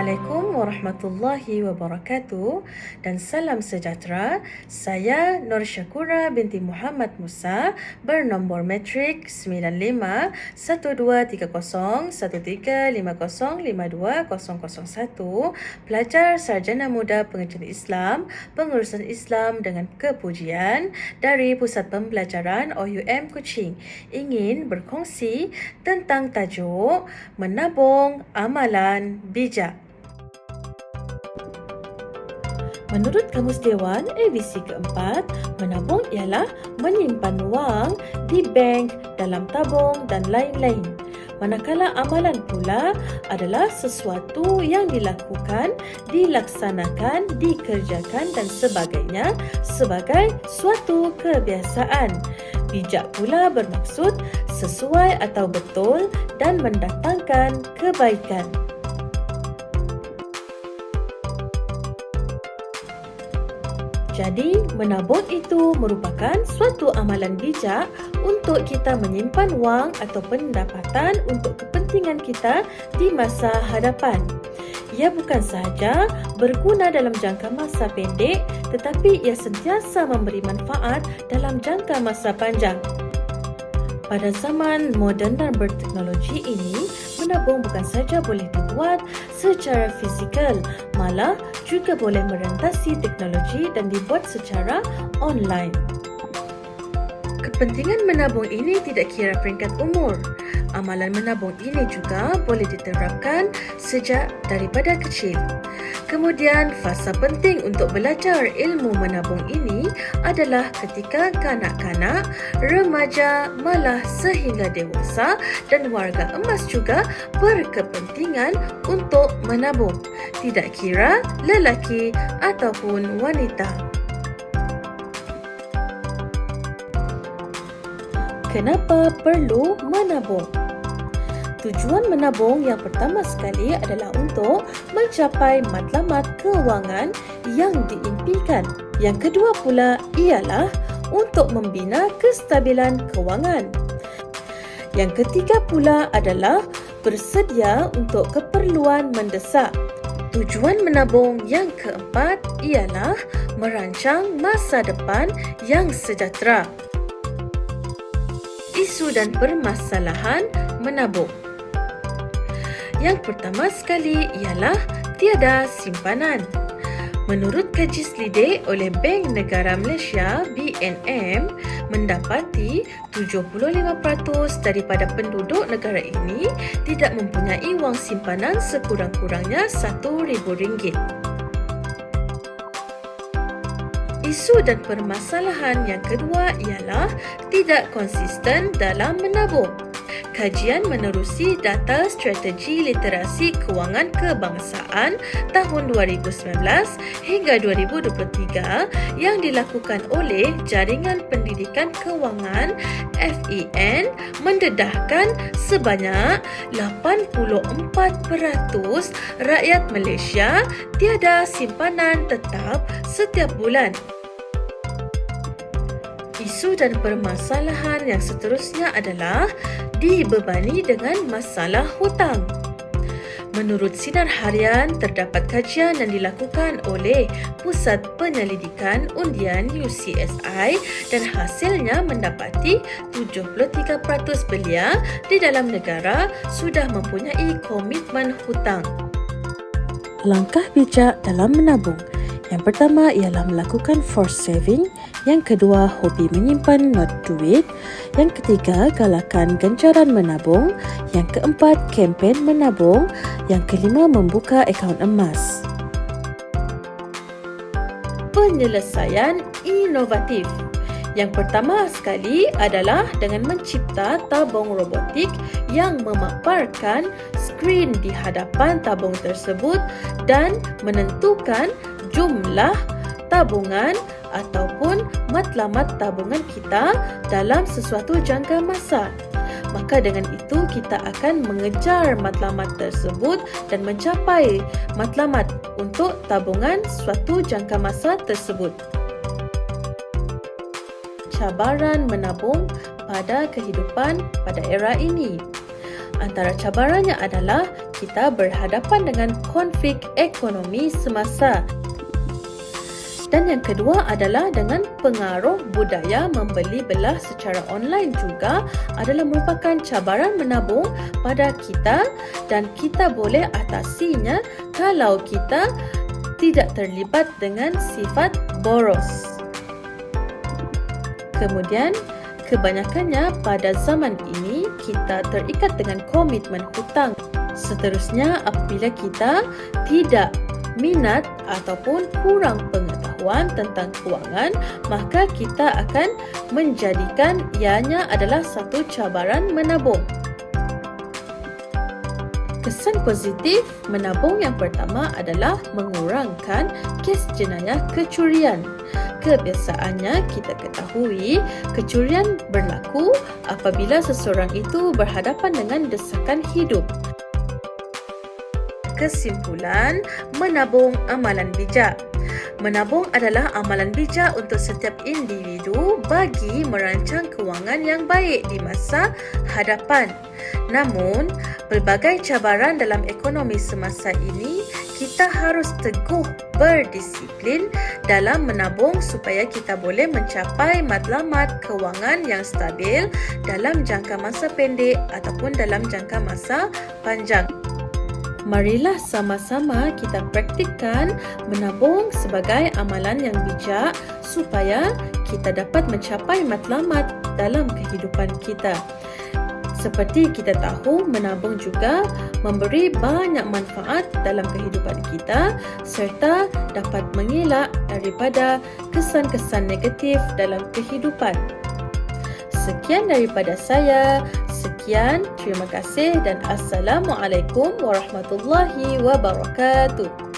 Assalamualaikum warahmatullahi wabarakatuh dan salam sejahtera. Saya Nur Syakura binti Muhammad Musa bernombor matrik 951350520001, pelajar sarjana muda pengajian Islam, pengurusan Islam dengan kepujian dari Pusat Pembelajaran OUM Kuching, ingin berkongsi tentang tajuk menabung amalan bijak. Menurut Kamus Dewan edisi keempat, menabung ialah menyimpan wang di bank, dalam tabung dan lain-lain. Manakala amalan pula adalah sesuatu yang dilakukan, dilaksanakan, dikerjakan dan sebagainya sebagai suatu kebiasaan. Bijak pula bermaksud sesuai atau betul dan mendatangkan kebaikan. Jadi, menabung itu merupakan suatu amalan bijak untuk kita menyimpan wang atau pendapatan untuk kepentingan kita di masa hadapan. Ia bukan sahaja berguna dalam jangka masa pendek, tetapi ia sentiasa memberi manfaat dalam jangka masa panjang. Pada zaman moden dan berteknologi ini, menabung bukan saja boleh dibuat secara fizikal, malah juga boleh merentasi teknologi dan dibuat secara online. Kepentingan menabung ini tidak kira peringkat umur. Amalan menabung ini juga boleh diterapkan sejak daripada kecil. Kemudian, fasa penting untuk belajar ilmu menabung ini adalah ketika kanak-kanak, remaja, malah sehingga dewasa dan warga emas juga berkepentingan untuk menabung, tidak kira lelaki ataupun wanita. Kenapa perlu menabung? Tujuan menabung yang pertama sekali adalah untuk mencapai matlamat kewangan yang diimpikan. Yang kedua pula ialah untuk membina kestabilan kewangan. Yang ketiga pula adalah bersedia untuk keperluan mendesak. Tujuan menabung yang keempat ialah merancang masa depan yang sejahtera. Isu dan permasalahan menabung. Yang pertama sekali ialah tiada simpanan. Menurut kaji selidik oleh Bank Negara Malaysia (BNM), mendapati 75% daripada penduduk negara ini tidak mempunyai wang simpanan sekurang-kurangnya RM1,000. Isu dan permasalahan yang kedua ialah tidak konsisten dalam menabung. Kajian menerusi data strategi literasi kewangan kebangsaan tahun 2019 hingga 2023 yang dilakukan oleh Jaringan Pendidikan Kewangan FEN mendedahkan sebanyak 84% rakyat Malaysia tiada simpanan tetap setiap bulan. Isu dan permasalahan yang seterusnya adalah dibebani dengan masalah hutang. Menurut Sinar Harian, terdapat kajian yang dilakukan oleh Pusat Penyelidikan Undian UCSI dan hasilnya mendapati 73% belia di dalam negara sudah mempunyai komitmen hutang. Langkah bijak dalam menabung. Yang pertama ialah melakukan forced saving, yang kedua hobi menyimpan not duit, yang ketiga galakan ganjaran menabung, yang keempat kempen menabung, yang kelima membuka akaun emas. Penyelesaian inovatif. Yang pertama sekali adalah dengan mencipta tabung robotik yang memaparkan skrin di hadapan tabung tersebut dan menentukan jumlah tabungan ataupun matlamat tabungan kita dalam sesuatu jangka masa. Maka dengan itu kita akan mengejar matlamat tersebut dan mencapai matlamat untuk tabungan suatu jangka masa tersebut. Cabaran menabung pada kehidupan pada era ini. Antara cabarannya adalah kita berhadapan dengan konflik ekonomi semasa. Dan yang kedua adalah dengan pengaruh budaya membeli belah secara online juga adalah merupakan cabaran menabung pada kita dan kita boleh atasinya kalau kita tidak terlibat dengan sifat boros. Kemudian, kebanyakannya pada zaman ini kita terikat dengan komitmen hutang. Seterusnya, apabila kita tidak minat ataupun kurang pengetahuan tentang kewangan, maka kita akan menjadikan ianya adalah satu cabaran menabung. Kesan positif menabung yang pertama adalah mengurangkan kes jenayah kecurian. Kebiasaannya kita ketahui kecurian berlaku apabila seseorang itu berhadapan dengan desakan hidup. Kesimpulan, menabung amalan bijak. Menabung adalah amalan bijak untuk setiap individu bagi merancang kewangan yang baik di masa hadapan. Namun, pelbagai cabaran dalam ekonomi semasa ini, kita harus teguh berdisiplin dalam menabung supaya kita boleh mencapai matlamat kewangan yang stabil dalam jangka masa pendek ataupun dalam jangka masa panjang. Marilah sama-sama kita praktikkan menabung sebagai amalan yang bijak supaya kita dapat mencapai matlamat dalam kehidupan kita. Seperti kita tahu, menabung juga memberi banyak manfaat dalam kehidupan kita serta dapat mengelak daripada kesan-kesan negatif dalam kehidupan. Sekian daripada saya. Sekian, terima kasih dan Assalamualaikum warahmatullahi wabarakatuh.